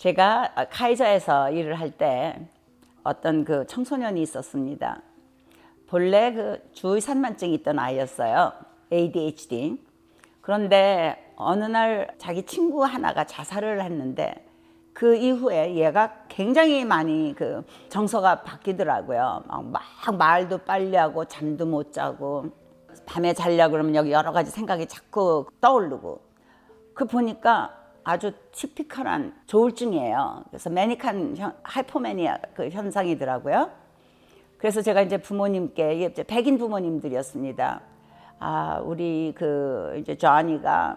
제가 카이저에서 일을 할 때 어떤 그 청소년이 있었습니다. 본래 그 주의산만증이 있던 아이였어요. ADHD. 그런데 어느 날 자기 친구 하나가 자살을 했는데 그 이후에 얘가 굉장히 많이 그 정서가 바뀌더라고요. 막 말도 빨리 하고 잠도 못 자고 밤에 자려고 그러면 여기 여러 가지 생각이 자꾸 떠오르고 그 보니까 아주 티피컬한 조울증이에요. 그래서 매니칸 하이포매니아 그 현상이더라고요. 그래서 제가 이제 부모님께 이제 백인 부모님들이었습니다. 우리 그 이제 조아니가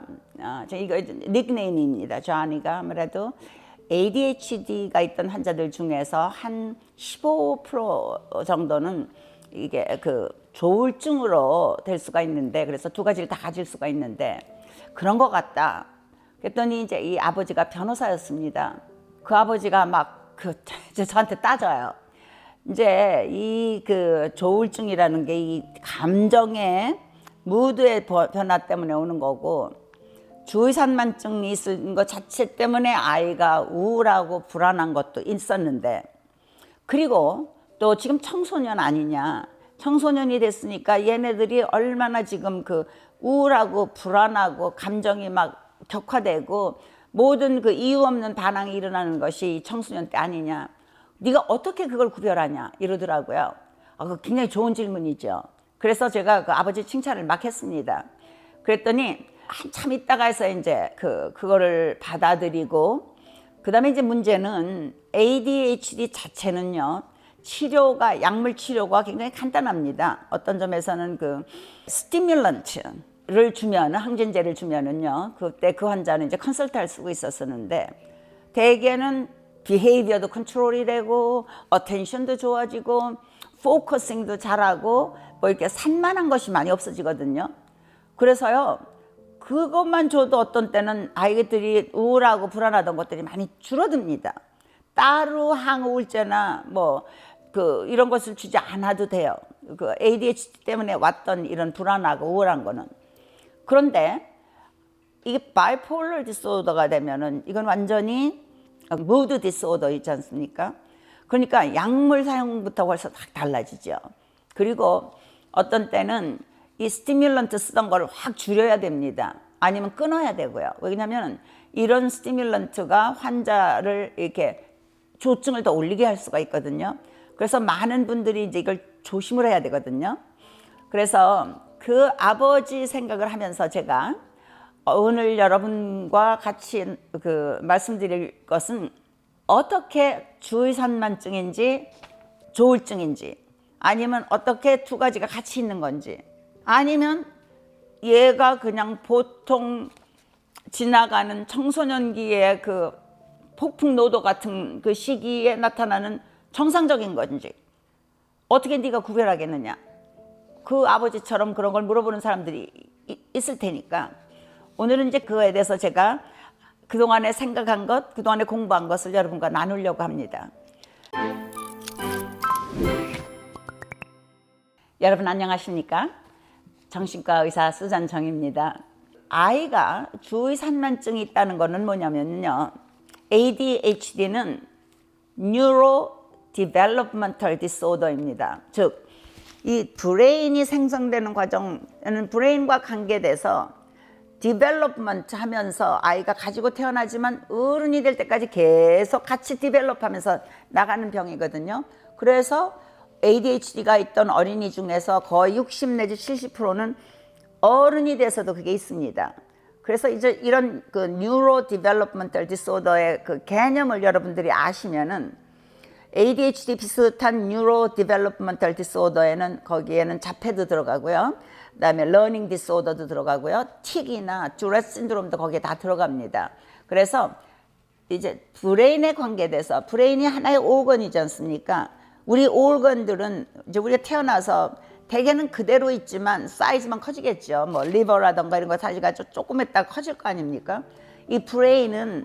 이거 닉네임입니다. 조아니가 아무래도 ADHD가 있던 환자들 중에서 한 15% 정도는 이게 그 조울증으로 될 수가 있는데, 그래서 두 가지를 다 가질 수가 있는데 그런 것 같다. 그랬더니 이제 이 아버지가 변호사였습니다. 그 아버지가 막 저한테 따져요. 이제 이 그 조울증이라는 게 이 감정의 무드의 변화 때문에 오는 거고, 주의산만증이 있는 것 자체 때문에 아이가 우울하고 불안한 것도 있었는데, 그리고 또 지금 청소년 아니냐, 청소년이 됐으니까 얘네들이 얼마나 지금 그 우울하고 불안하고 감정이 막 격화되고 모든 그 이유 없는 반항이 일어나는 것이 청소년 때 아니냐, 네가 어떻게 그걸 구별하냐 이러더라고요. 그거 굉장히 좋은 질문이죠. 그래서 제가 그 아버지 칭찬을 막 했습니다. 그랬더니 한참 있다가 해서 이제 그거를 받아들이고, 그 다음에 이제 문제는 ADHD 자체는요, 치료가, 약물 치료가 굉장히 간단합니다. 어떤 점에서는 그 스티뮬런트를 주면, 항진제를 주면은요, 그때 그 환자는 이제 컨설트를 쓰고 있었었는데, 대개는 비헤이비어도 컨트롤이 되고 어텐션도 좋아지고 포커싱도 잘하고 뭐 이렇게 산만한 것이 많이 없어지거든요. 그래서요, 그것만 줘도 어떤 때는 아이들이 우울하고 불안하던 것들이 많이 줄어듭니다. 따로 항우울제나 뭐 이런 것을 주지 않아도 돼요. 그 ADHD 때문에 왔던 이런 불안하고 우울한 거는. 그런데 이게 바이폴러 디스오더가 되면은 이건 완전히 무드 디스오더 있지 않습니까? 그러니까 약물 사용부터 벌써 딱 달라지죠. 그리고 어떤 때는 이 스티뮬런트 쓰던 걸 확 줄여야 됩니다. 아니면 끊어야 되고요. 왜냐하면 이런 스티뮬런트가 환자를 이렇게 조증을 더 올리게 할 수가 있거든요. 그래서 많은 분들이 이제 이걸 조심을 해야 되거든요. 그래서 그 아버지 생각을 하면서 제가 오늘 여러분과 같이 말씀드릴 것은 어떻게 주의산만증인지 조울증인지, 아니면 어떻게 두 가지가 같이 있는 건지, 아니면 얘가 그냥 보통 지나가는 청소년기의 그 폭풍노도 같은 그 시기에 나타나는 정상적인 건지 어떻게 네가 구별하겠느냐. 그 아버지처럼 그런 걸 물어보는 사람들이 있을 테니까 오늘은 이제 그거에 대해서 제가 그동안에 생각한 것, 그동안에 공부한 것을 여러분과 나누려고 합니다. 여러분 안녕하십니까? 정신과 의사 수잔 정입니다. 아이가 주의산만증이 있다는 것은 뭐냐면요, ADHD는 Neurodevelopmental Disorder입니다. 즉, 이 브레인이 생성되는 과정은 브레인과 관계돼서 디벨롭먼트 하면서 아이가 가지고 태어나지만 어른이 될 때까지 계속 같이 디벨롭하면서 나가는 병이거든요. 그래서 ADHD가 있던 어린이 중에서 거의 60 내지 70%는 어른이 돼서도 그게 있습니다. 그래서 이제 이런 그 뉴로 디벨롭먼털 디소더의 그 개념을 여러분들이 아시면은 ADHD 비슷한 뉴로 디벨롭먼털 디소더에는 거기에는 자폐도 들어가고요. 그다음에 러닝 디소더도 들어가고요. 틱이나 듀렛 신드롬도 거기에 다 들어갑니다. 그래서 이제 브레인에 관계돼서, 브레인이 하나의 오건이지 않습니까? 우리 오건들은 이제 우리가 태어나서 대개는 그대로 있지만 사이즈만 커지겠죠. 뭐 리버라던가 이런 거 사이즈가 조금 있다가 커질 거 아닙니까? 이 브레인은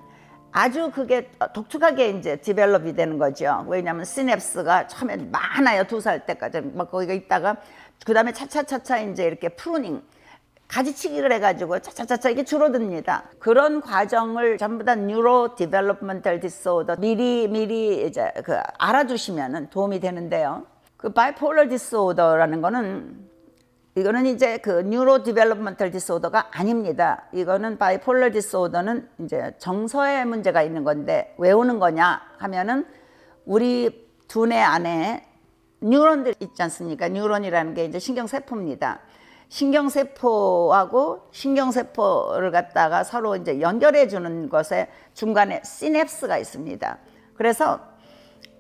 아주 그게 독특하게 이제 디벨롭이 되는 거죠. 왜냐하면 시냅스가 처음에 많아요. 2살 때까지 막 거기가 있다가 그 다음에 차차차차 이제 이렇게 프루닝, 가지치기를 해가지고 차차차차 이게 줄어듭니다. 그런 과정을 전부 다 뉴로 디벨롭먼탈 디스오더 미리 이제 그 알아두시면은 도움이 되는데요. 그 바이폴러 디스오더라는 거는 이거는 이제 그 뉴로 디벨롭먼탈 디스오더가 아닙니다. 이거는 바이폴러 디스오더는 이제 정서에 문제가 있는 건데 왜 오는 거냐 하면은 우리 두뇌 안에 뉴런들 있지 않습니까? 뉴런이라는 게 이제 신경세포입니다. 신경세포하고 신경세포를 갖다가 서로 이제 연결해 주는 것에 중간에 시냅스가 있습니다. 그래서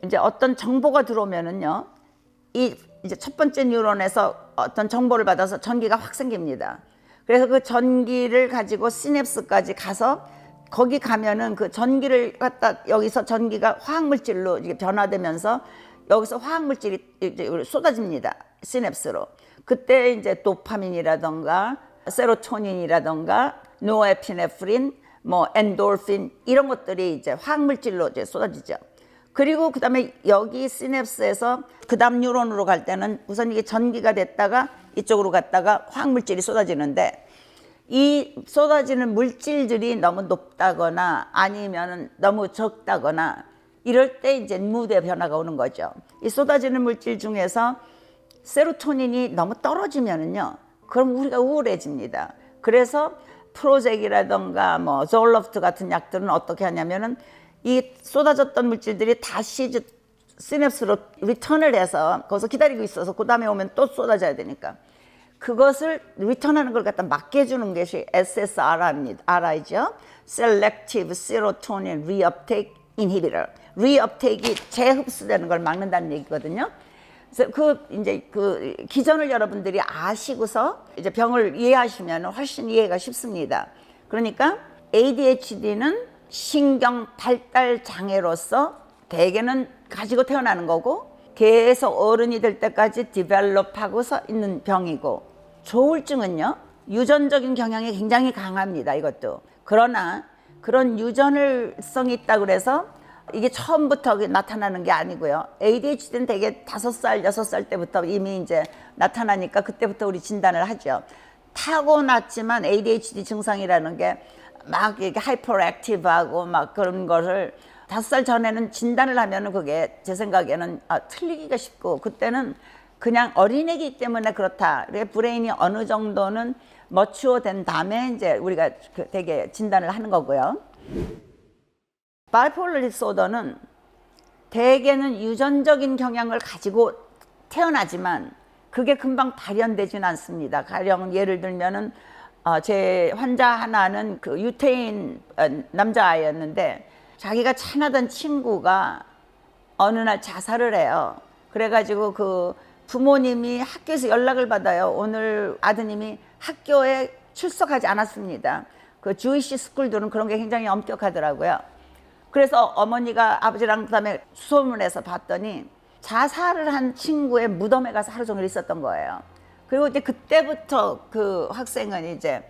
이제 어떤 정보가 들어오면은요, 이 이제 첫 번째 뉴런에서 어떤 정보를 받아서 전기가 확 생깁니다. 그래서 그 전기를 가지고 시냅스까지 가서 거기 가면은 그 전기를 갖다 여기서 전기가 화학물질로 이게 변화되면서 여기서 화학물질이 이제 쏟아집니다. 시냅스로. 그때 이제 도파민이라던가 세로토닌이라던가 노에피네프린, 뭐 엔도르핀 이런 것들이 이제 화학물질로 이제 쏟아지죠. 그리고 그다음에 여기 시냅스에서 그다음 뉴런으로 갈 때는 우선 이게 전기가 됐다가 이쪽으로 갔다가 화학물질이 쏟아지는데 이 쏟아지는 물질들이 너무 높다거나 아니면 너무 적다거나 이럴 때 이제 무드의 변화가 오는 거죠. 이 쏟아지는 물질 중에서 세로토닌이 너무 떨어지면은요, 그럼 우리가 우울해집니다. 그래서 프로젝이라던가 뭐 졸로프트 같은 약들은 어떻게 하냐면은 이 쏟아졌던 물질들이 다시 시냅스로 리턴을 해서 거기서 기다리고 있어서 그 다음에 오면 또 쏟아져야 되니까 그것을 리턴하는 걸 갖다 막게 해주는 것이 SSRI죠. Selective Serotonin Reuptake Inhibitor. 리업테이크가 재흡수되는 걸 막는다는 얘기거든요. 그래서 그 기전을 여러분들이 아시고서 이제 병을 이해하시면 훨씬 이해가 쉽습니다. 그러니까 ADHD는 신경 발달 장애로서 대개는 가지고 태어나는 거고 계속 어른이 될 때까지 디벨롭하고서 있는 병이고, 조울증은요 유전적인 경향이 굉장히 강합니다. 이것도. 그러나 그런 유전성이 있다고 그래서 이게 처음부터 나타나는 게 아니고요. ADHD는 대개 5살, 6살 때부터 이미 이제 나타나니까 그때부터 우리 진단을 하죠. 타고났지만 ADHD 증상이라는 게 막 이렇게 하이퍼액티브하고 막 그런 거를 5살 전에는 진단을 하면은 그게 제 생각에는 틀리기가 쉽고, 그때는 그냥 어린애기 때문에 그렇다. 브레인이 어느 정도는 머추어된 다음에 이제 우리가 되게 진단을 하는 거고요. 바이폴러 디스오더는 대개는 유전적인 경향을 가지고 태어나지만 그게 금방 발현되지는 않습니다. 가령 예를 들면은 제 환자 하나는 그 유태인 남자아이였는데 자기가 친하던 친구가 어느 날 자살을 해요. 그래가지고 그 부모님이 학교에서 연락을 받아요. 오늘 아드님이 학교에 출석하지 않았습니다. 그 주이시 스쿨들은 그런 게 굉장히 엄격하더라고요. 그래서 어머니가 아버지랑 그다음에 수소문해서 봤더니 자살을 한 친구의 무덤에 가서 하루 종일 있었던 거예요. 그리고 이제 그때부터 그 학생은 이제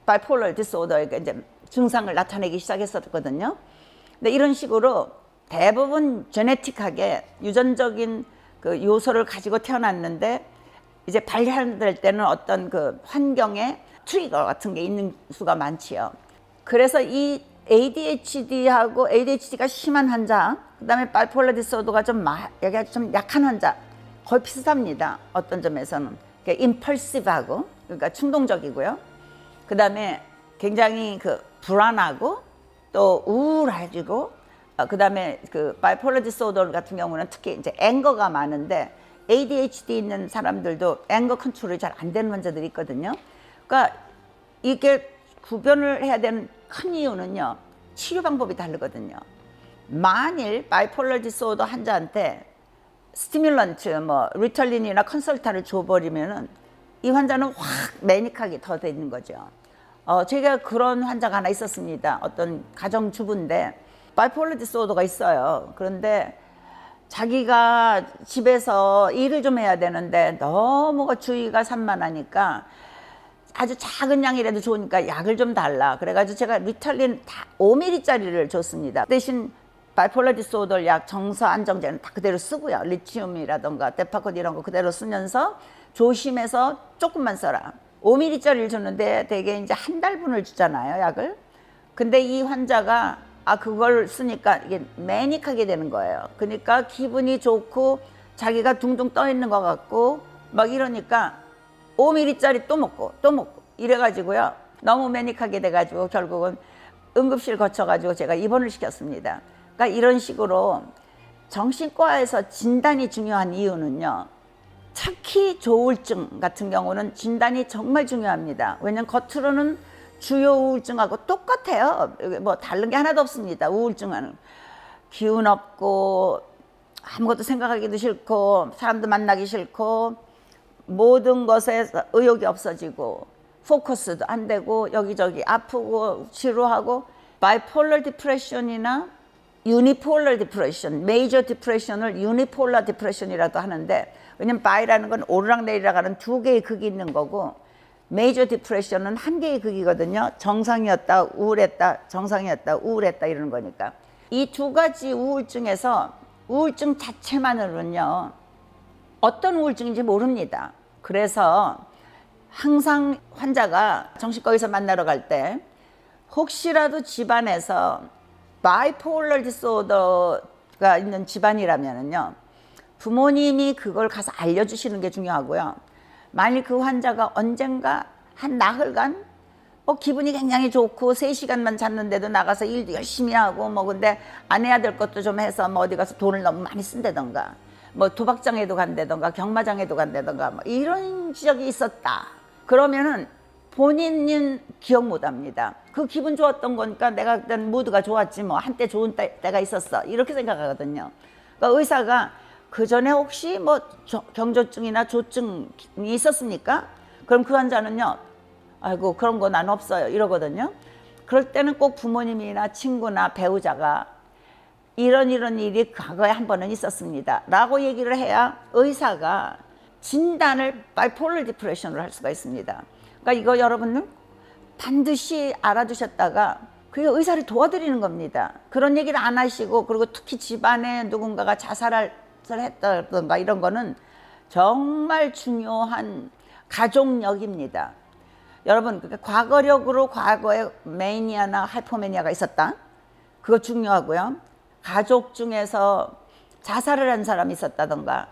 바이폴러 디스오더의 이제 증상을 나타내기 시작했었거든요. 근데 이런 식으로 대부분 제네틱하게 유전적인 그 요소를 가지고 태어났는데 이제 발현될 때는 어떤 그 환경에 트리거 같은 게 있는 수가 많지요. 그래서 이 ADHD하고 ADHD가 심한 환자, 그다음에 바이폴러 디스오더가 좀 약한 환자 거의 비슷합니다. 어떤 점에서는 임펄시브하고, 그러니까 충동적이고요. 그다음에 굉장히 그 불안하고 또 우울해지고, 그다음에 그 바이폴러 디스오더 같은 경우는 특히 이제 앵거가 많은데 ADHD 있는 사람들도 앵거 컨트롤이 잘 안 되는 환자들이 있거든요. 그러니까 이게 구별을 해야 되는 큰 이유는요, 치료 방법이 다르거든요. 만일 바이폴러 디스오더 환자한테 스티뮬런트, 뭐 리털린이나 컨설타를 줘버리면은 이 환자는 확 매닉하게 더 되는 거죠. 제가 그런 환자가 하나 있었습니다. 어떤 가정주부인데 바이폴러 디스오더가 있어요. 그런데 자기가 집에서 일을 좀 해야 되는데 너무 주의가 산만하니까 아주 작은 양이라도 좋으니까 약을 좀 달라. 그래가지고 제가 리털린 5ml짜리를 줬습니다. 대신 바이폴러 디스오더 약 정서 안정제는 다 그대로 쓰고요. 리튬이라던가 데파콘 이런 거 그대로 쓰면서 조심해서 조금만 써라. 5ml짜리를 주는데 되게 이제 한 달분을 주잖아요, 약을. 근데 이 환자가 그걸 쓰니까 이게 매닉하게 되는 거예요. 그러니까 기분이 좋고 자기가 둥둥 떠 있는 것 같고 막 이러니까 5ml짜리 또 먹고 이래가지고요. 너무 매닉하게 돼가지고 결국은 응급실 거쳐가지고 제가 입원을 시켰습니다. 그러니까 이런 식으로 정신과에서 진단이 중요한 이유는요. 특히 조울증 같은 경우는 진단이 정말 중요합니다. 왜냐면 겉으로는 주요 우울증하고 똑같아요. 뭐 다른 게 하나도 없습니다. 우울증은 기운 없고 아무것도 생각하기도 싫고 사람도 만나기 싫고 모든 것에 의욕이 없어지고 포커스도 안 되고 여기저기 아프고 지루하고 바이폴러 디프레션이나 유니폴러 디프레션, 메이저 디프레션을 유니폴러 디프레션이라도 하는데 왜냐면 바이라는 건 오르락내리락 하는 두 개의 극이 있는 거고 메이저 디프레션은 한 개의 극이거든요. 정상이었다 우울했다 정상이었다 우울했다 이러는 거니까 이 두 가지 우울증에서 우울증 자체만으로는요 어떤 우울증인지 모릅니다. 그래서 항상 환자가 정신과에서 만나러 갈 때 혹시라도 집안에서 바이폴러 디스오더가 있는 집안이라면요 부모님이 그걸 가서 알려주시는 게 중요하고요. 만일 그 환자가 언젠가 한 나흘간 기분이 굉장히 좋고 3시간만 잤는데도 나가서 일도 열심히 하고 근데 안 해야 될 것도 좀 해서 어디 가서 돈을 너무 많이 쓴다던가 도박장에도 간다던가 경마장에도 간다던가 이런 적이 있었다. 그러면은 본인은 기억 못 합니다. 그 기분 좋았던 거니까 내가 그때 무드가 좋았지 한때 좋은 때가 있었어. 이렇게 생각하거든요. 그러니까 의사가 그 전에 혹시 경조증이나 조증이 있었습니까? 그럼 그 환자는요, 아이고 그런 거 난 없어요 이러거든요. 그럴 때는 꼭 부모님이나 친구나 배우자가 이런 일이 과거에 한 번은 있었습니다 라고 얘기를 해야 의사가 진단을 바이폴러 디프레션으로 할 수가 있습니다. 그러니까 이거 여러분들 반드시 알아두셨다가 그게 의사를 도와드리는 겁니다. 그런 얘기를 안 하시고 그리고 특히 집안에 누군가가 자살을 했다던가 이런 거는 정말 중요한 가족력입니다. 여러분 과거력으로 과거에 매니아나 하이퍼매니아가 있었다. 그거 중요하고요. 가족 중에서 자살을 한 사람이 있었다던가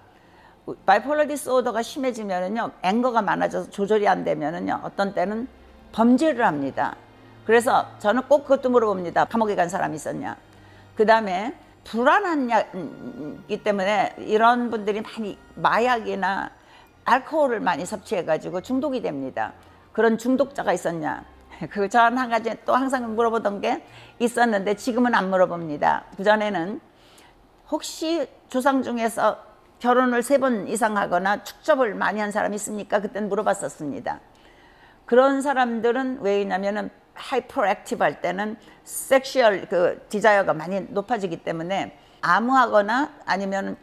바이폴러 디스오더가 심해지면은요 앵거가 많아져서 조절이 안 되면은요 어떤 때는 범죄를 합니다. 그래서 저는 꼭 그것도 물어봅니다. 감옥에 간 사람이 있었냐. 그 다음에 불안하기 때문에 이런 분들이 많이 마약이나 알코올을 많이 섭취해 가지고 중독이 됩니다. 그런 중독자가 있었냐. 그 전 한 가지 또 항상 물어보던 게 있었는데 지금은 안 물어봅니다. 그전에는 혹시 조상 중에서 결혼을 3번 이상 하거나 축접을 많이 한 사람이 있습니까? 그때는 물어봤었습니다. 그런 사람들은 왜냐면은 하이퍼 액티브 할 때는 섹슈얼 디자이어가 많이 높아지기 때문에 암호하거나 아니면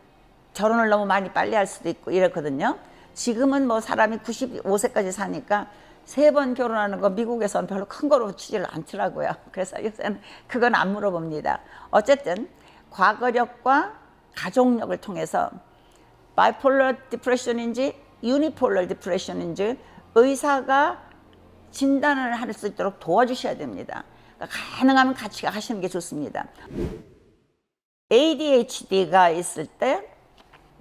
결혼을 너무 많이 빨리 할 수도 있고 이렇거든요. 지금은 사람이 95세까지 사니까 3번 결혼하는 거 미국에서는 별로 큰 거로 치지를 않더라고요. 그래서 요새는 그건 안 물어봅니다. 어쨌든 과거력과 가족력을 통해서 바이폴러 디프레션인지 유니폴러 디프레션인지 의사가 진단을 할 수 있도록 도와주셔야 됩니다. 그러니까 가능하면 같이 하시는 게 좋습니다. ADHD가 있을 때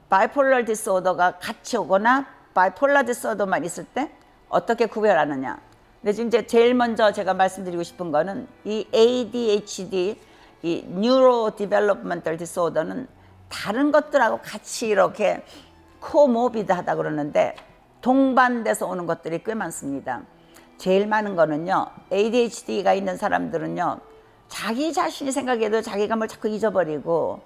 바이폴러 디스오더가 같이 오거나 바이폴러 디스오더만 있을 때 어떻게 구별하느냐. 근데 지금 제일 먼저 제가 말씀드리고 싶은 거는 이 ADHD, 이 Neuro Developmental Disorder는 다른 것들하고 같이 이렇게 코모비드하다 그러는데 동반돼서 오는 것들이 꽤 많습니다. 제일 많은 거는요, ADHD가 있는 사람들은요, 자기 자신이 생각해도 자기가 뭘 자꾸 잊어버리고,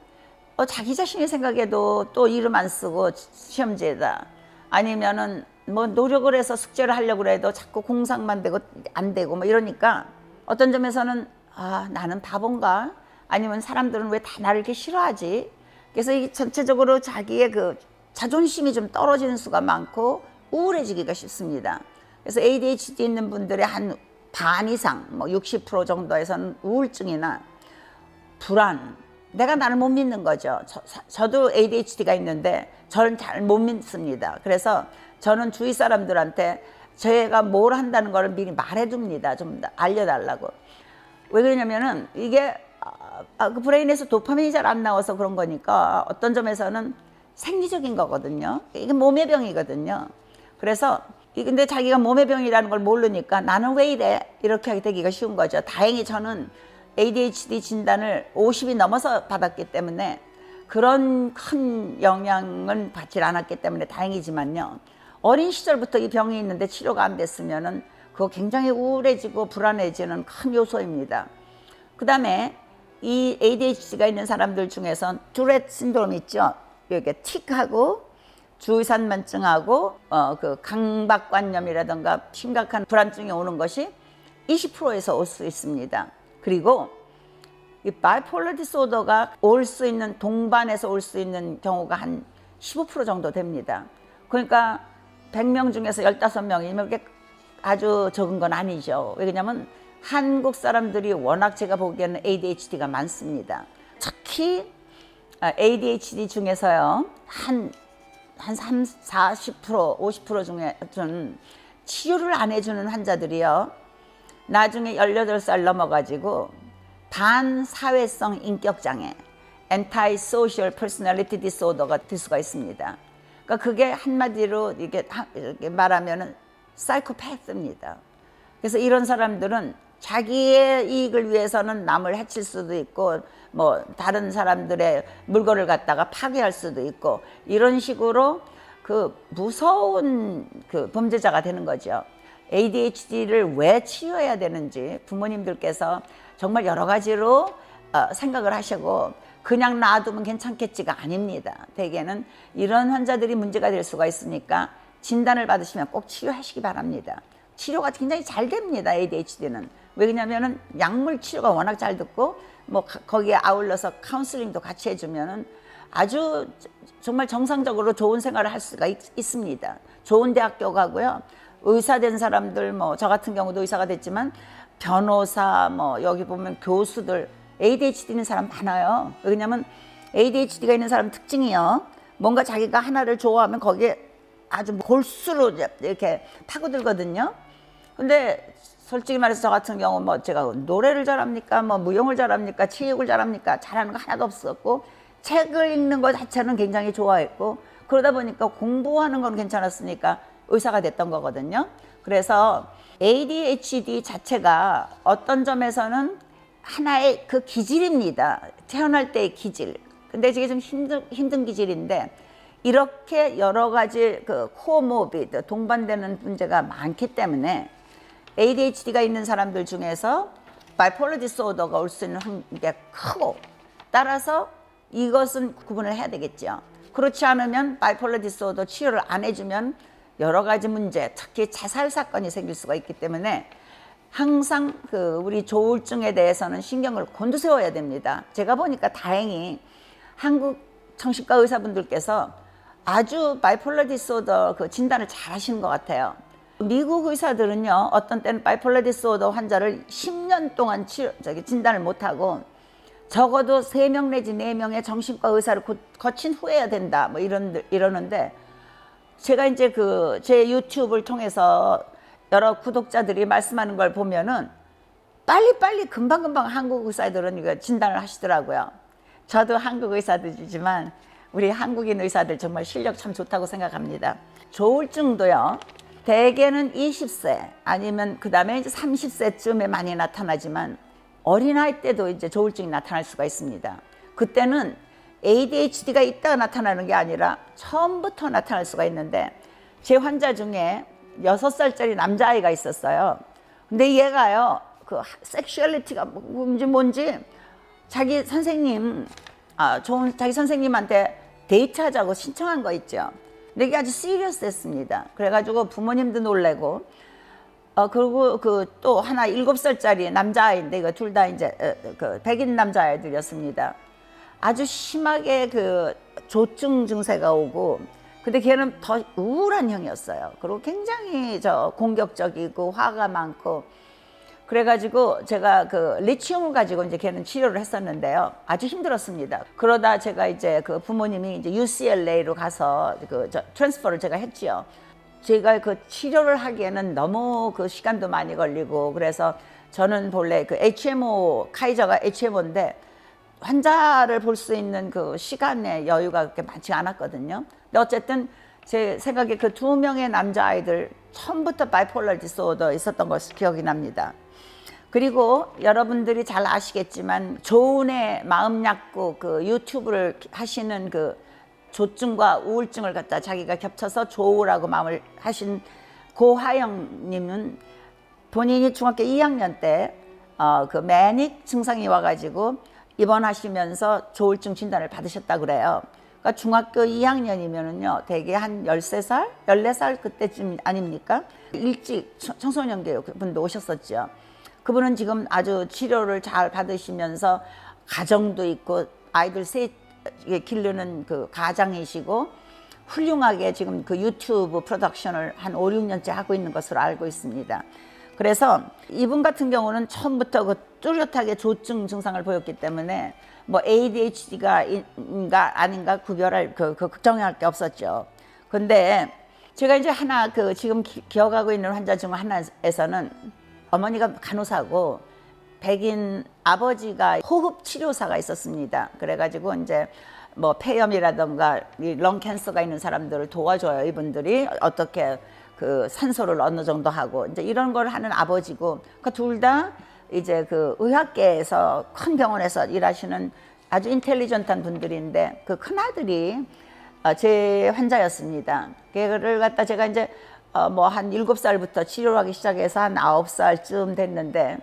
자기 자신이 생각해도 또 이름 안 쓰고 시험지에다, 아니면은 노력을 해서 숙제를 하려고 해도 자꾸 공상만 되고 안 되고 이러니까 어떤 점에서는 나는 바본가? 아니면 사람들은 왜 다 나를 이렇게 싫어하지? 그래서 이 전체적으로 자기의 자존심이 좀 떨어지는 수가 많고 우울해지기가 쉽습니다. 그래서 ADHD 있는 분들의 한 반 이상, 60% 정도에서는 우울증이나 불안, 내가 나를 못 믿는 거죠. 저도 ADHD가 있는데 저는 잘 못 믿습니다. 그래서 저는 주위 사람들한테 제가 뭘 한다는 걸 미리 말해줍니다. 좀 알려달라고. 왜 그러냐면은 이게 그 브레인에서 도파민이 잘 안 나와서 그런 거니까 어떤 점에서는 생리적인 거거든요. 이게 몸의 병이거든요. 그래서 근데 자기가 몸의 병이라는 걸 모르니까 나는 왜 이래? 이렇게 하게 되기가 쉬운 거죠. 다행히 저는 ADHD 진단을 50이 넘어서 받았기 때문에 그런 큰 영향은 받질 않았기 때문에 다행이지만요. 어린 시절부터 이 병이 있는데 치료가 안 됐으면은 그거 굉장히 우울해지고 불안해지는 큰 요소입니다. 그 다음에 이 ADHD가 있는 사람들 중에서 뚜렛 신드롬 있죠. 이렇게 틱하고 주의산만증하고 그 강박관념이라든가 심각한 불안증이 오는 것이 20%에서 올 수 있습니다. 그리고 이 바이폴러 디소더가 올 수 있는 동반해서 올 수 있는 경우가 한 15% 정도 됩니다. 그러니까 100명 중에서 15명이면 그게 아주 적은 건 아니죠. 왜냐하면 한국 사람들이 워낙 제가 보기에는 ADHD가 많습니다. 특히 ADHD 중에서요 한 30, 40%, 50% 중에 좀 치료를 안 해주는 환자들이요 나중에 18살 넘어가지고 반사회성 인격장애 Antisocial Personality Disorder가 될 수가 있습니다. 그러니까 그게 한마디로 이렇게 말하면은 사이코패스입니다. 그래서 이런 사람들은 자기의 이익을 위해서는 남을 해칠 수도 있고 뭐 다른 사람들의 물건을 갖다가 파괴할 수도 있고 이런 식으로 그 무서운 그 범죄자가 되는 거죠. ADHD를 왜 치료해야 되는지 부모님들께서 정말 여러 가지로 생각을 하시고 그냥 놔두면 괜찮겠지가 아닙니다. 대개는 이런 환자들이 문제가 될 수가 있으니까 진단을 받으시면 꼭 치료하시기 바랍니다. 치료가 굉장히 잘 됩니다. ADHD는. 왜냐면은 약물 치료가 워낙 잘 듣고 뭐 거기에 아울러서 카운슬링도 같이 해주면은 아주 정말 정상적으로 좋은 생활을 할 수가 있습니다. 좋은 대학교 가고요. 의사 된 사람들 뭐 저 같은 경우도 의사가 됐지만 변호사 뭐 여기 보면 교수들 ADHD 있는 사람 많아요. 왜냐면 ADHD가 있는 사람 특징이요. 뭔가 자기가 하나를 좋아하면 거기에 아주 골수로 이렇게 파고들거든요. 근데 솔직히 말해서 저 같은 경우 뭐 제가 노래를 잘합니까? 뭐 무용을 잘합니까? 체육을 잘합니까? 잘하는 거 하나도 없었고 책을 읽는 것 자체는 굉장히 좋아했고 그러다 보니까 공부하는 건 괜찮았으니까 의사가 됐던 거거든요. 그래서 ADHD 자체가 어떤 점에서는 하나의 그 기질입니다. 태어날 때의 기질. 근데 이게 좀 힘든 기질인데 이렇게 여러 가지 그 코모비드 동반되는 문제가 많기 때문에 ADHD가 있는 사람들 중에서 바이폴러 디소더가 올 수 있는 게 크고 따라서 이것은 구분을 해야 되겠죠. 그렇지 않으면 바이폴러 디소더 치료를 안 해주면 여러 가지 문제, 특히 자살 사건이 생길 수가 있기 때문에 항상 그 우리 조울증에 대해서는 신경을 곤두세워야 됩니다. 제가 보니까 다행히 한국 정신과 의사분들께서 아주 바이폴러 디소더 그 진단을 잘 하시는 것 같아요. 미국 의사들은요, 어떤 때는 바이폴러 디소더 환자를 10년 동안 진단을 못하고 적어도 3명 내지 4명의 정신과 의사를 거친 후에야 된다, 뭐 이러는데 제가 이제 그 제 유튜브를 통해서 여러 구독자들이 말씀하는 걸 보면은 빨리빨리 금방금방 한국 의사들은 이거 진단을 하시더라고요. 저도 한국 의사들이지만 우리 한국인 의사들 정말 실력 참 좋다고 생각합니다. 조울증도요, 대개는 20세 아니면 그 다음에 이제 30세쯤에 많이 나타나지만 어린아이 때도 이제 조울증이 나타날 수가 있습니다. 그때는 ADHD가 있다가 나타나는 게 아니라 처음부터 나타날 수가 있는데 제 환자 중에 6살짜리 남자아이가 있었어요. 근데 얘가요, 그 섹슈얼리티가 뭔지 자기 선생님, 자기 선생님한테 데이트하자고 신청한 거 있죠. 근데 이게 아주 시리어스했습니다. 그래가지고 부모님도 놀래고, 그리고 그 또 하나 7살짜리 남자아이인데 이거 둘 다 이제 그 백인 남자아이들이었습니다. 아주 심하게 그 조증 증세가 오고, 근데 걔는 더 우울한 형이었어요. 그리고 굉장히 공격적이고 화가 많고, 그래가지고 제가 그 리튬을 가지고 이제 걔는 치료를 했었는데요. 아주 힘들었습니다. 그러다 제가 이제 그 부모님이 이제 UCLA로 가서 트랜스퍼를 제가 했지요. 제가 그 치료를 하기에는 너무 그 시간도 많이 걸리고 그래서 저는 본래 그 HMO 카이저가 HMO인데 환자를 볼 수 있는 그 시간의 여유가 그렇게 많지 않았거든요. 근데 어쨌든 제 생각에 그 2명의 남자아이들 처음부터 바이폴러 디스오더 있었던 것을 기억이 납니다. 그리고 여러분들이 잘 아시겠지만 조은의 마음약국 그 유튜브를 하시는 그 조증과 우울증을 갖다 자기가 겹쳐서 조우라고 마음을 하신 고하영님은 본인이 중학교 2학년 때 그 매닉 증상이 와가지고 입원하시면서 조울증 진단을 받으셨다 그래요. 그러니까 중학교 2학년이면은요, 대개 한 13살, 14살 그때쯤 아닙니까? 일찍 청소년 교육 분도 오셨었죠. 그분은 지금 아주 치료를 잘 받으시면서 가정도 있고 아이들 셋 기르는 그 가장이시고 훌륭하게 지금 그 유튜브 프로덕션을 한 5, 6년째 하고 있는 것으로 알고 있습니다. 그래서 이분 같은 경우는 처음부터 그 뚜렷하게 조증 증상을 보였기 때문에 뭐 ADHD가 아닌가 구별할 그 걱정할 게 없었죠. 근데 제가 이제 하나 그 지금 기억하고 있는 환자 중 하나에서는 어머니가 간호사고 백인 아버지가 호흡 치료사가 있었습니다. 그래가지고 이제 뭐 폐렴이라던가 런 캔서가 있는 사람들을 도와줘요. 이분들이 어떻게 그 산소를 어느 정도 하고 이제 이런 걸 하는 아버지고 그 둘 다 이제 그 의학계에서 큰 병원에서 일하시는 아주 인텔리전트한 분들인데 그 큰 아들이 제 환자였습니다. 그를 갖다 제가 이제 뭐 한 7살부터 치료를 하기 시작해서 한 9살쯤 됐는데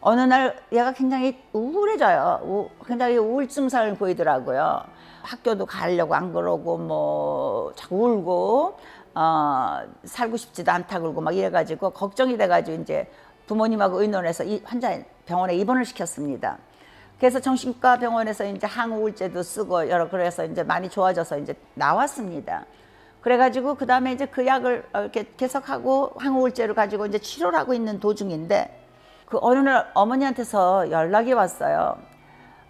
어느 날 얘가 굉장히 우울해져요. 굉장히 우울증상을 보이더라고요. 학교도 가려고 안 그러고 뭐 자꾸 울고 살고 싶지도 않다 그러고 막 이래가지고 걱정이 돼가지고 이제 부모님하고 의논해서 이 환자 병원에 입원을 시켰습니다. 그래서 정신과 병원에서 이제 항우울제도 쓰고 여러 그래서 이제 많이 좋아져서 이제 나왔습니다. 그래가지고 그 다음에 이제 그 약을 이렇게 계속하고 항우울제를 가지고 이제 치료를 하고 있는 도중인데 그 어느 날 어머니한테서 연락이 왔어요.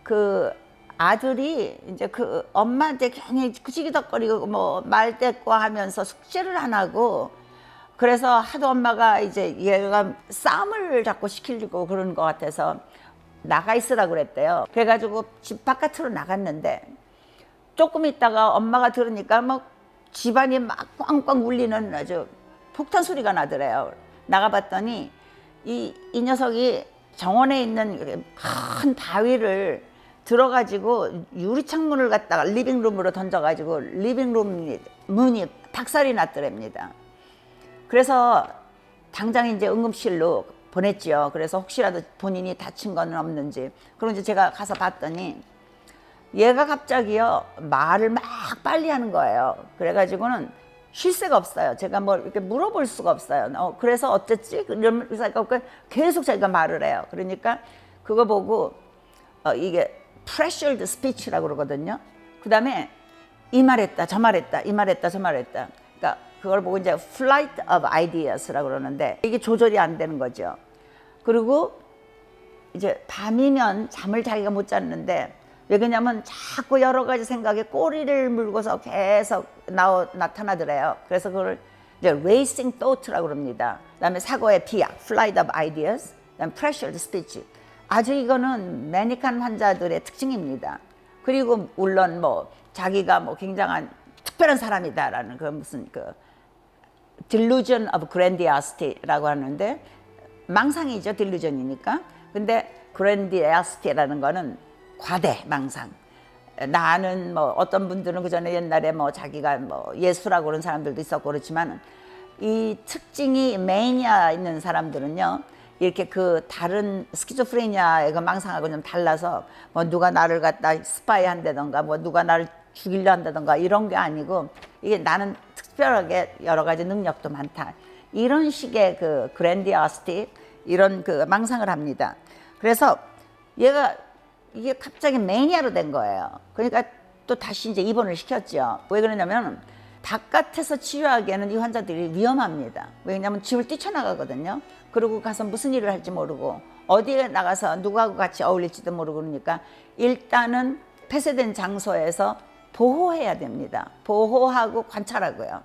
그 아들이 이제 그 엄마한테 굉장히 구지기덕거리고 뭐 말대꾸와 하면서 숙제를 안 하고 그래서 하도 엄마가 이제 얘가 싸움을 자꾸 시키려고 그러는 것 같아서 나가 있으라고 그랬대요. 그래가지고 집 바깥으로 나갔는데 조금 있다가 엄마가 들으니까 막 집안이 막 꽝꽝 울리는 아주 폭탄 소리가 나더래요. 나가봤더니 이 녀석이 정원에 있는 큰 바위를 들어가지고 유리창문을 갖다가 리빙룸으로 던져가지고 리빙룸 문이 박살이 났더랍니다. 그래서 당장 이제 응급실로 보냈죠. 그래서 혹시라도 본인이 다친 건 없는지. 그럼 이제 제가 가서 봤더니 얘가 갑자기요 말을 막 빨리 하는 거예요. 그래가지고는 쉴 새가 없어요. 제가 뭐 이렇게 물어볼 수가 없어요. 그래서 어땠지? 이러면서 계속 자기가 말을 해요. 그러니까 그거 보고 이게 pressured speech라고 그러거든요. 그 다음에 이 말했다, 저 말했다, 이 말했다, 저 말했다. 그러니까 그걸 보고 이제 flight of ideas라고 그러는데 이게 조절이 안 되는 거죠. 그리고 이제 밤이면 잠을 자기가 못 잤는데 왜 그러냐면 자꾸 여러 가지 생각에 꼬리를 물고서 계속 나타나더래요. 그래서 그걸 이제 racing thought라고 그럽니다. 그다음에 사고의 비약, flight of ideas, 그다음 pressured speech. 아주 이거는 매닉한 환자들의 특징입니다. 그리고 물론 뭐 자기가 뭐 굉장한 특별한 사람이다라는 그 무슨 그 delusion of grandiosity라고 하는데 망상이죠, delusion이니까. 근데 grandiosity라는 거는 과대 망상. 나는 뭐 어떤 분들은 그 전에 옛날에 뭐 자기가 뭐 예수라고 그런 사람들도 있었고 그렇지만 이 특징이 매니아 있는 사람들은요 이렇게 그 다른 스키조프레니아의 그 망상하고 좀 달라서 뭐 누가 나를 갖다 스파이 한다던가 뭐 누가 나를 죽이려 한다던가 이런 게 아니고 이게 나는 특별하게 여러 가지 능력도 많다 이런 식의 그 그랜디어시티 이런 그 망상을 합니다. 그래서 얘가 이게 갑자기 매니아로 된 거예요. 그러니까 또 다시 이제 입원을 시켰죠. 왜 그러냐면 바깥에서 치료하기에는 이 환자들이 위험합니다. 왜냐하면 집을 뛰쳐나가거든요. 그러고 가서 무슨 일을 할지 모르고 어디에 나가서 누구하고 같이 어울릴지도 모르고 그러니까 일단은 폐쇄된 장소에서 보호해야 됩니다. 보호하고 관찰하고요.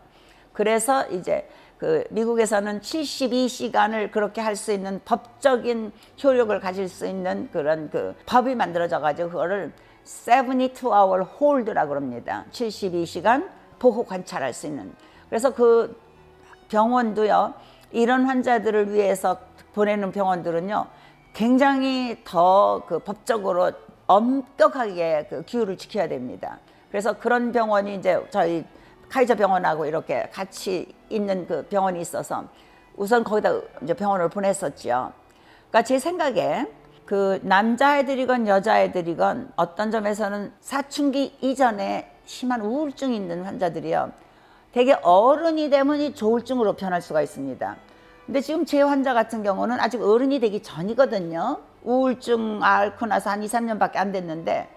그래서 이제 그 미국에서는 72시간을 그렇게 할 수 있는 법적인 효력을 가질 수 있는 그런 그 법이 만들어져 가지고 그거를 72hour hold라고 그럽니다. 72시간 보호 관찰할 수 있는. 그래서 그 병원도요, 이런 환자들을 위해서 보내는 병원들은요, 굉장히 더 그 법적으로 엄격하게 그 규율을 지켜야 됩니다. 그래서 그런 병원이 이제 저희 카이저 병원하고 이렇게 같이 있는 그 병원이 있어서 우선 거기다 이제 병원을 보냈었죠. 그러니까 제 생각에 그 남자애들이건 여자애들이건 어떤 점에서는 사춘기 이전에 심한 우울증이 있는 환자들이요, 되게 어른이 되면 이 조울증으로 변할 수가 있습니다. 근데 지금 제 환자 같은 경우는 아직 어른이 되기 전이거든요. 우울증 앓고 나서 한 2, 3년밖에 안 됐는데,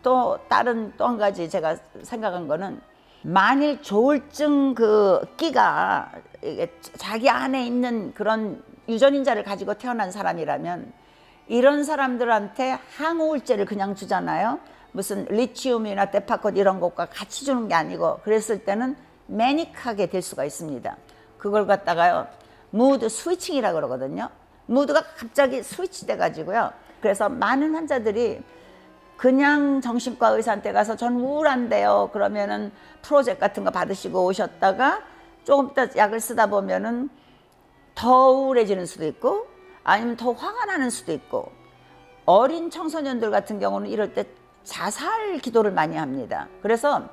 또 다른 또 한 가지 제가 생각한 거는, 만일 조울증 그 끼가 이게 자기 안에 있는 그런 유전인자를 가지고 태어난 사람이라면 이런 사람들한테 항우울제를 그냥 주잖아요. 무슨 리치움이나 데파콘 이런 것과 같이 주는 게 아니고, 그랬을 때는 매닉하게 될 수가 있습니다. 그걸 갖다가요, 무드 스위칭이라고 그러거든요. 무드가 갑자기 스위치 돼가지고요. 그래서 많은 환자들이 그냥 정신과 의사한테 가서 전 우울한데요, 그러면은 프로젝트 같은 거 받으시고 오셨다가 조금 있다 약을 쓰다 보면은 더 우울해지는 수도 있고 아니면 더 화가 나는 수도 있고, 어린 청소년들 같은 경우는 이럴 때 자살 기도를 많이 합니다. 그래서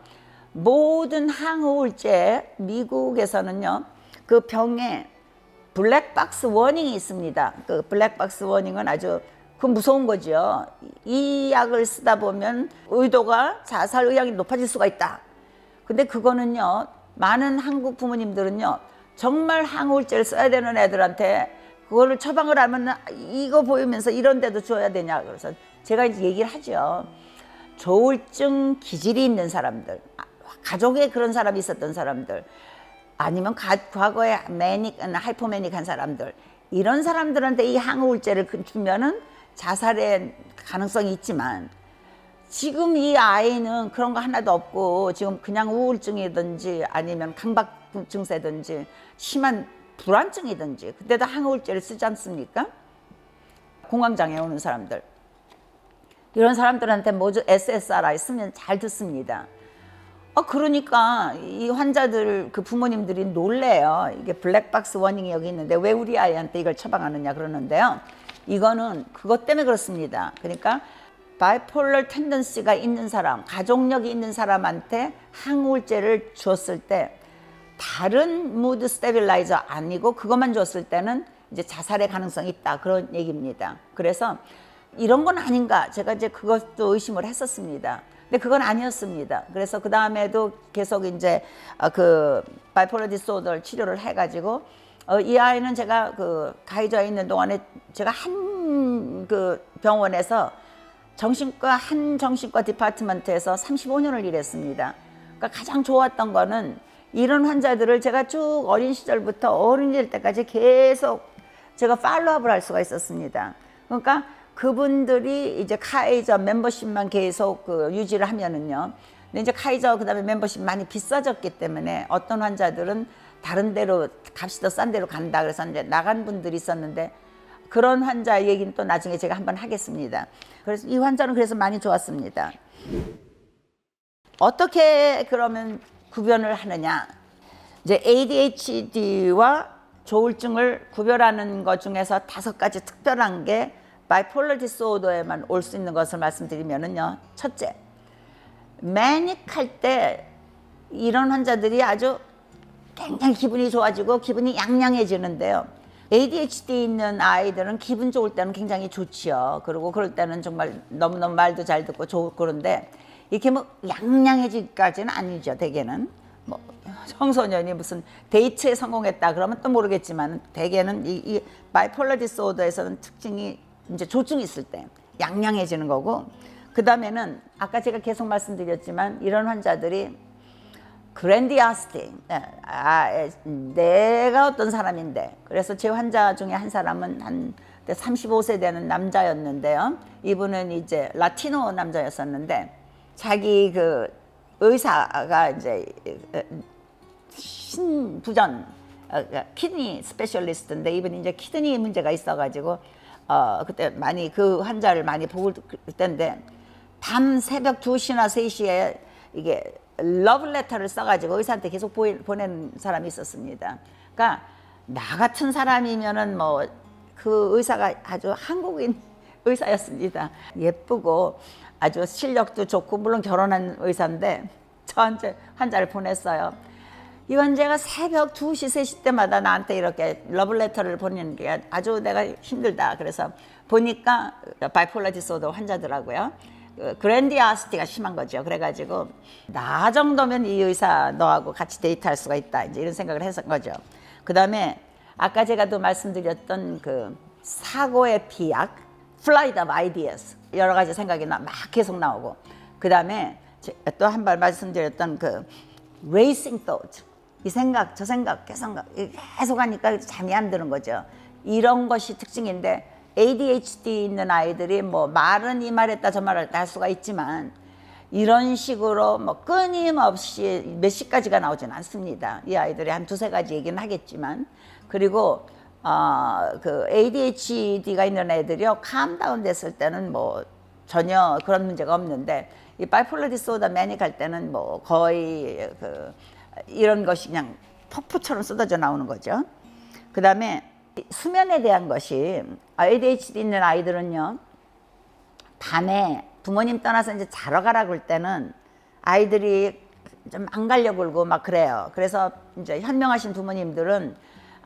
모든 항우울제, 미국에서는요, 그 병에 블랙박스 워닝이 있습니다. 그 블랙박스 워닝은 아주 그 무서운 거죠. 이 약을 쓰다 보면 의도가 자살 의향이 높아질 수가 있다. 근데 그거는요, 많은 한국 부모님들은요, 정말 항우울제를 써야 되는 애들한테 그거를 처방을 하면 이거 보이면서 이런 데도 줘야 되냐. 그래서 제가 이제 얘기를 하죠. 조울증 기질이 있는 사람들, 가족에 그런 사람이 있었던 사람들, 아니면 과거에 매닉, 하이포매닉한 사람들, 이런 사람들한테 이 항우울제를 주면은 자살의 가능성이 있지만, 지금 이 아이는 그런 거 하나도 없고 지금 그냥 우울증이든지 아니면 강박 증세든지 심한 불안증이든지 그때도 항우울제를 쓰지 않습니까? 공황장애 오는 사람들, 이런 사람들한테 모두 SSRI 쓰면 잘 듣습니다. 그러니까 이 환자들 그 부모님들이 놀래요. 이게 블랙박스 워닝이 여기 있는데 왜 우리 아이한테 이걸 처방하느냐 그러는데요, 이거는 그것 때문에 그렇습니다. 그러니까 바이폴러 텐던시가 있는 사람, 가족력이 있는 사람한테 항우울제를 줬을 때 다른 무드 스테빌라이저 아니고 그것만 줬을 때는 이제 자살의 가능성이 있다, 그런 얘기입니다. 그래서 이런 건 아닌가, 제가 이제 그것도 의심을 했었습니다. 근데 그건 아니었습니다. 그래서 그 다음에도 계속 이제 그 바이폴러 디소더 치료를 해가지고 이 아이는 제가 그 가이저에 있는 동안에 제가 한 그 병원에서 한 정신과 디파트먼트에서 35년을 일했습니다. 그러니까 가장 좋았던 거는 이런 환자들을 제가 쭉 어린 시절부터 어른이 될 때까지 계속 제가 팔로우업을 할 수가 있었습니다. 그러니까 그분들이 이제 카이저 멤버십만 계속 그 유지를 하면은요. 근데 이제 카이저 그다음에 멤버십 많이 비싸졌기 때문에 어떤 환자들은 다른 데로 값이 더 싼 데로 간다 그래서 이제 나간 분들이 있었는데, 그런 환자 얘기는 또 나중에 제가 한번 하겠습니다. 그래서 이 환자는 그래서 많이 좋았습니다. 어떻게 그러면 구별을 하느냐? 이제 ADHD와 조울증을 구별하는 것 중에서 5가지 특별한 게 바이폴러 디소더에만 올 수 있는 것을 말씀드리면은요. 첫째, 매닉할 때 이런 환자들이 아주 굉장히 기분이 좋아지고 기분이 양양해지는데요. ADHD 있는 아이들은 기분 좋을 때는 굉장히 좋지요. 그리고 그럴 때는 정말 너무너무 말도 잘 듣고 좋고, 그런데 이렇게 뭐 양양해지기까지는 아니죠. 대개는 뭐 청소년이 무슨 데이트에 성공했다 그러면 또 모르겠지만, 대개는 이 바이폴러 디소더에서는 특징이 이제 조증이 있을 때 양양해지는 거고, 그 다음에는 아까 제가 계속 말씀드렸지만 이런 환자들이 그랜디아스티, 내가 어떤 사람인데, 그래서 제 환자 중에 한 사람은 한 35세 되는 남자였는데요. 이분은 이제 라티노 남자였었는데 자기 그 의사가 이제 신부전 키드니 스페셜리스트인데 이분이 이제 키드니 문제가 있어가지고 그때 많이 그 환자를 많이 보고 그때인데 밤 새벽 2시나 3시에 이게 러브레터를 써가지고 의사한테 계속 보내는 사람이 있었습니다. 그러니까 나 같은 사람이면은 뭐 그 의사가 아주 한국인 의사였습니다. 예쁘고 아주 실력도 좋고 물론 결혼한 의사인데 저한테 환자를 보냈어요. 이 환자가 새벽 2시, 3시 때마다 나한테 이렇게 러브레터를 보내는 게 아주 내가 힘들다. 그래서 보니까 바이폴러 디소더 환자더라고요. 그랜디아시티가 심한 거죠. 그래가지고 나 정도면 이 의사 너하고 같이 데이트할 수가 있다. 이제 이런 생각을 해서 거죠. 그 다음에 아까 제가 또 말씀드렸던 그 사고의 비약, Flight of Ideas 여러 가지 생각이 막 계속 나오고 그 다음에 또 한 번 말씀드렸던 그 Racing Thought 이 생각 저 생각 계속 하니까 잠이 안 드는 거죠. 이런 것이 특징인데 ADHD 있는 아이들이 뭐 말은 이 말했다 저 말했다 할 수가 있지만 이런 식으로 뭐 끊임없이 몇 시까지가 나오진 않습니다. 이 아이들이 한 2-3가지 얘기는 하겠지만 그리고 그 ADHD가 있는 애들이요 캄다운 됐을 때는 뭐 전혀 그런 문제가 없는데 이 바이폴러 디소더 매닉 할 때는 뭐 거의 그 이런 것이 그냥 폭포처럼 쏟아져 나오는 거죠. 그 다음에 수면에 대한 것이 ADHD 있는 아이들은요 밤에 부모님 떠나서 이제 자러 가라 그럴 때는 아이들이 좀 안 가려고 그러고 막 그래요. 그래서 이제 현명하신 부모님들은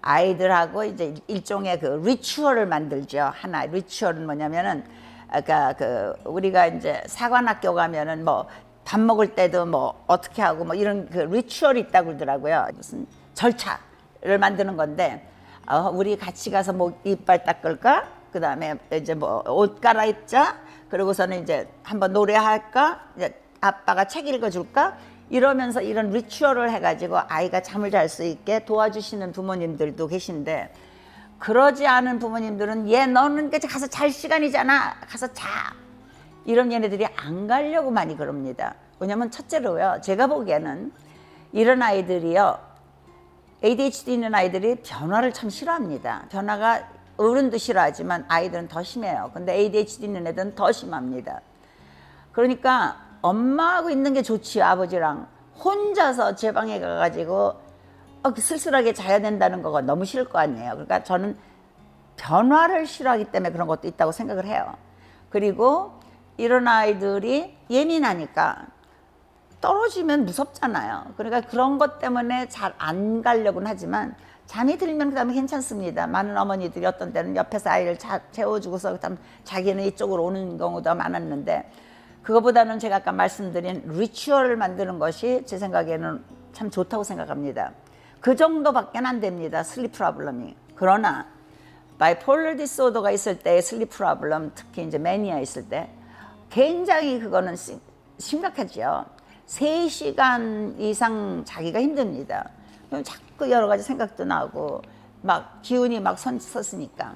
아이들하고 이제 일종의 그 리추얼을 만들죠. 하나 리추얼은 뭐냐면은 아까 그 우리가 이제 사관학교 가면은 뭐 밥 먹을 때도 뭐 어떻게 하고 뭐 이런 그 리추얼이 있다고 그러더라고요. 무슨 절차를 만드는 건데 우리 같이 가서 뭐 이빨 닦을까? 그 다음에 이제 뭐 옷 갈아입자. 그러고서는 이제 한번 노래할까? 이제 아빠가 책 읽어줄까? 이러면서 이런 리추얼을 해가지고 아이가 잠을 잘 수 있게 도와주시는 부모님들도 계신데 그러지 않은 부모님들은 얘 너는 가서 잘 시간이잖아. 가서 자. 이런 얘네들이 안 가려고 많이 그럽니다. 왜냐면 첫째로요. 제가 보기에는 이런 아이들이요. ADHD 있는 아이들이 변화를 참 싫어합니다. 변화가 어른도 싫어하지만 아이들은 더 심해요. 근데 ADHD 있는 애들은 더 심합니다. 그러니까 엄마하고 있는 게 좋지요. 아버지랑. 혼자서 제 방에 가가지고 쓸쓸하게 자야 된다는 거가 너무 싫을 거 아니에요. 그러니까 저는 변화를 싫어하기 때문에 그런 것도 있다고 생각을 해요. 그리고 이런 아이들이 예민하니까 떨어지면 무섭잖아요. 그러니까 그런 것 때문에 잘 안 가려고는 하지만 잠이 들면 그 다음에 괜찮습니다. 많은 어머니들이 어떤 때는 옆에서 아이를 재워주고서 그다음 자기는 이쪽으로 오는 경우도 많았는데 그거보다는 제가 아까 말씀드린 리추얼을 만드는 것이 제 생각에는 참 좋다고 생각합니다. 그 정도밖에 안 됩니다. 슬립 프로블럼이. 그러나 바이폴러 디소더가 있을 때의 슬립 프로블럼, 특히 이제 매니아 있을 때 굉장히 그거는 심각하죠. 3시간 이상 자기가 힘듭니다. 그럼 자꾸 여러 가지 생각도 나고 막 기운이 막 섰으니까.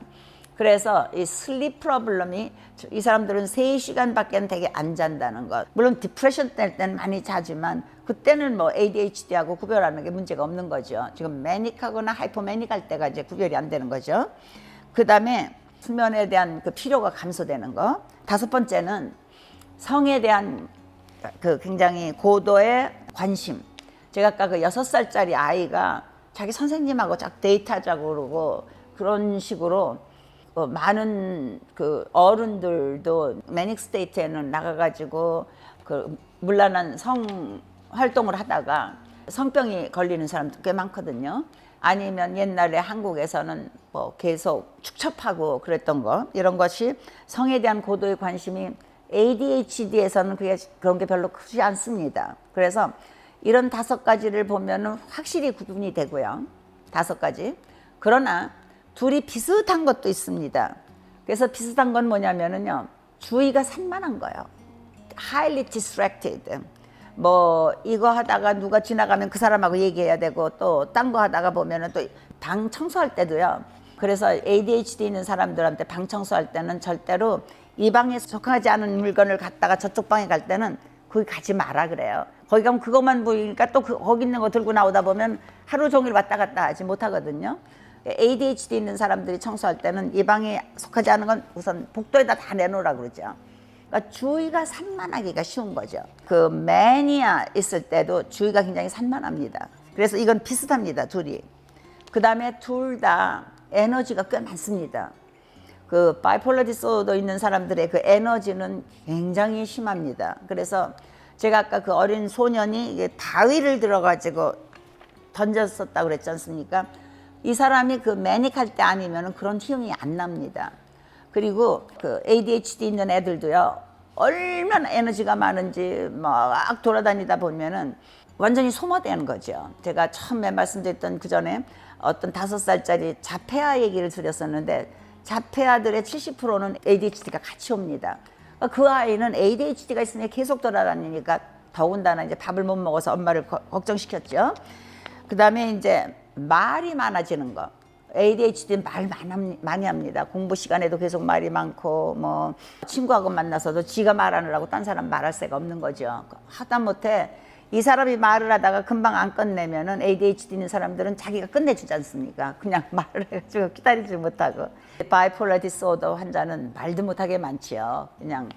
그래서 이 슬립 프로블럼이 이 사람들은 3시간밖에 되게 안 잔다는 것. 물론 디프레션 될 때는 많이 자지만 그때는 뭐 ADHD하고 구별하는 게 문제가 없는 거죠. 지금 매닉하거나 하이퍼매닉할 때가 이제 구별이 안 되는 거죠. 그 다음에 수면에 대한 그 필요가 감소되는 거. 5번째는 성에 대한 그 굉장히 고도의 관심. 제가 아까 그 6살짜리 아이가 자기 선생님하고 자꾸 데이트하자고 그러고 그런 식으로 많은 그 어른들도 매닉 스테이트에는 나가가지고 그 문란한 성 활동을 하다가 성병이 걸리는 사람도 꽤 많거든요. 아니면 옛날에 한국에서는 뭐 계속 축첩하고 그랬던 거 이런 것이 성에 대한 고도의 관심이 ADHD에서는 그런 게 별로 크지 않습니다. 그래서 이런 5가지를 보면은 확실히 구분이 되고요. 5가지. 그러나 둘이 비슷한 것도 있습니다. 그래서 비슷한 건 뭐냐면은요. 주의가 산만한 거예요. Highly distracted. 뭐 이거 하다가 누가 지나가면 그 사람하고 얘기해야 되고 또 딴 거 하다가 보면은 또 방 청소할 때도요. 그래서 ADHD 있는 사람들한테 방 청소할 때는 절대로 이 방에 속하지 않은 물건을 갖다가 저쪽 방에 갈 때는 거기 가지 마라 그래요. 거기 가면 그것만 보이니까 또 거기 있는 거 들고 나오다 보면 하루 종일 왔다 갔다 하지 못하거든요. ADHD 있는 사람들이 청소할 때는 이 방에 속하지 않은 건 우선 복도에다 다 내놓으라 그러죠. 그러니까 주의가 산만하기가 쉬운 거죠. 그 매니아 있을 때도 주의가 굉장히 산만합니다. 그래서 이건 비슷합니다, 둘이. 그 다음에 둘 다 에너지가 꽤 많습니다. 그 바이폴러 디소더 있는 사람들의 그 에너지는 굉장히 심합니다. 그래서 제가 아까 그 어린 소년이 이게 바위를 들어가지고 던졌었다고 그랬지 않습니까? 이 사람이 그 매닉할 때 아니면 그런 힘이 안 납니다. 그리고 그 ADHD 있는 애들도요, 얼마나 에너지가 많은지 막 돌아다니다 보면은 완전히 소모되는 거죠. 제가 처음에 말씀드렸던 그 전에 어떤 5살짜리 자폐아 얘기를 드렸었는데, 자폐아들의 70%는 ADHD가 같이 옵니다. 그 아이는 ADHD가 있으니 계속 돌아다니니까 더군다나 이제 밥을 못 먹어서 엄마를 걱정시켰죠. 그 다음에 이제 말이 많아지는 거. ADHD는 말 많이 합니다. 공부 시간에도 계속 말이 많고, 뭐 친구하고 만나서도 지가 말하느라고 딴 사람 말할 새가 없는 거죠. 하다못해 이 사람이 말을 하다가 금방 안 끝내면은 ADHD 있는 사람들은 자기가 끝내주지 않습니까? 그냥 말을 해가지고 기다리지 못하고. 바이폴러 디소더 환자는 말도 못하게 많지요. 그냥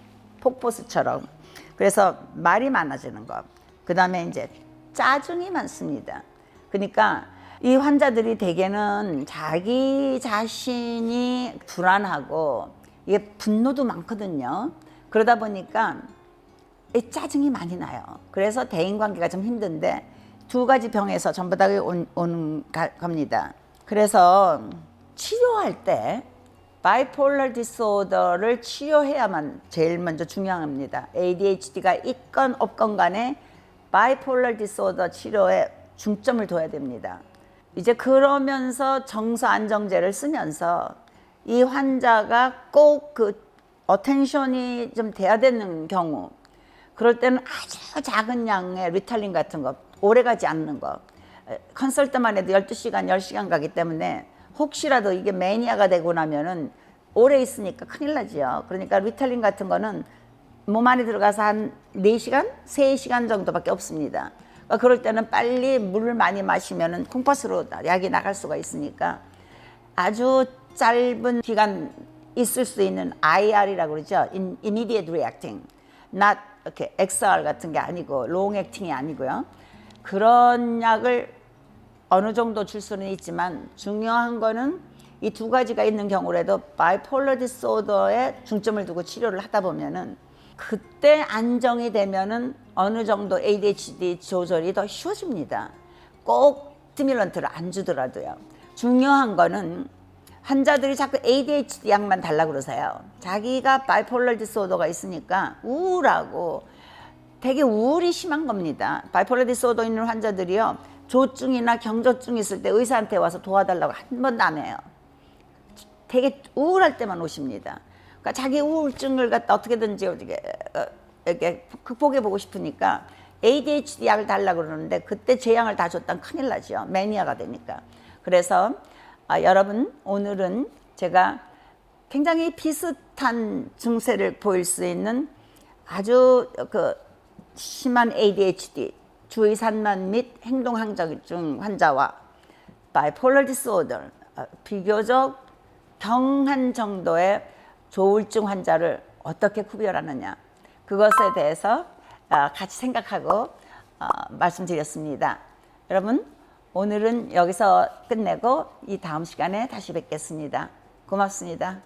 폭포수처럼. 그래서 말이 많아지는 거. 그 다음에 이제 짜증이 많습니다. 그러니까 이 환자들이 대개는 자기 자신이 불안하고 이게 분노도 많거든요. 그러다 보니까 짜증이 많이 나요. 그래서 대인관계가 좀 힘든데 2가지 병에서 전부 다 오는 겁니다. 그래서 치료할 때 바이폴러 디소더를 치료해야만 제일 먼저 중요합니다. ADHD가 있건 없건 간에 바이폴러 디소더 치료에 중점을 둬야 됩니다. 이제 그러면서 정서 안정제를 쓰면서 이 환자가 꼭 그 어텐션이 좀 돼야 되는 경우, 그럴 때는 아주 작은 양의 리탈린 같은 거, 오래 가지 않는 거, 컨설트만 해도 12시간, 10시간 가기 때문에 혹시라도 이게 매니아가 되고 나면은 오래 있으니까 큰일 나지요. 그러니까 리탈린 같은 거는 몸 안에 들어가서 한 4시간, 3시간 정도밖에 없습니다. 그럴 때는 빨리 물을 많이 마시면은 콩팥으로 약이 나갈 수가 있으니까 아주 짧은 기간 있을 수 있는 IR이라고 그러죠. Immediate Reacting. not 이렇게 XR 같은 게 아니고 롱 액팅이 아니고요. 그런 약을 어느 정도 줄 수는 있지만 중요한 거는 이 2가지가 있는 경우라도 바이폴러 디소더에 중점을 두고 치료를 하다 보면은 그때 안정이 되면은 어느 정도 ADHD 조절이 더 쉬워집니다. 꼭 스티뮬런트를 안 주더라도요. 중요한 거는 환자들이 자꾸 ADHD 약만 달라고 그러세요. 자기가 바이폴러 디소더가 있으니까 우울하고 되게 우울이 심한 겁니다. 바이폴러 디소더 있는 환자들이요, 조증이나 경조증 있을 때 의사한테 와서 도와달라고 한 번도 안 해요. 되게 우울할 때만 오십니다. 그러니까 자기 우울증을 갖다 어떻게든지 이렇게 극복해 보고 싶으니까 ADHD 약을 달라고 그러는데 그때 제 약을 다 줬다면 큰일 나죠. 매니아가 되니까. 그래서 여러분, 오늘은 제가 굉장히 비슷한 증세를 보일 수 있는 아주 그 심한 ADHD, 주의 산만 및 행동항저증 환자와 바이폴러 디소더, 비교적 경한 정도의 조울증 환자를 어떻게 구별하느냐, 그것에 대해서 같이 생각하고 말씀드렸습니다. 여러분, 오늘은 여기서 끝내고 이 다음 시간에 다시 뵙겠습니다. 고맙습니다.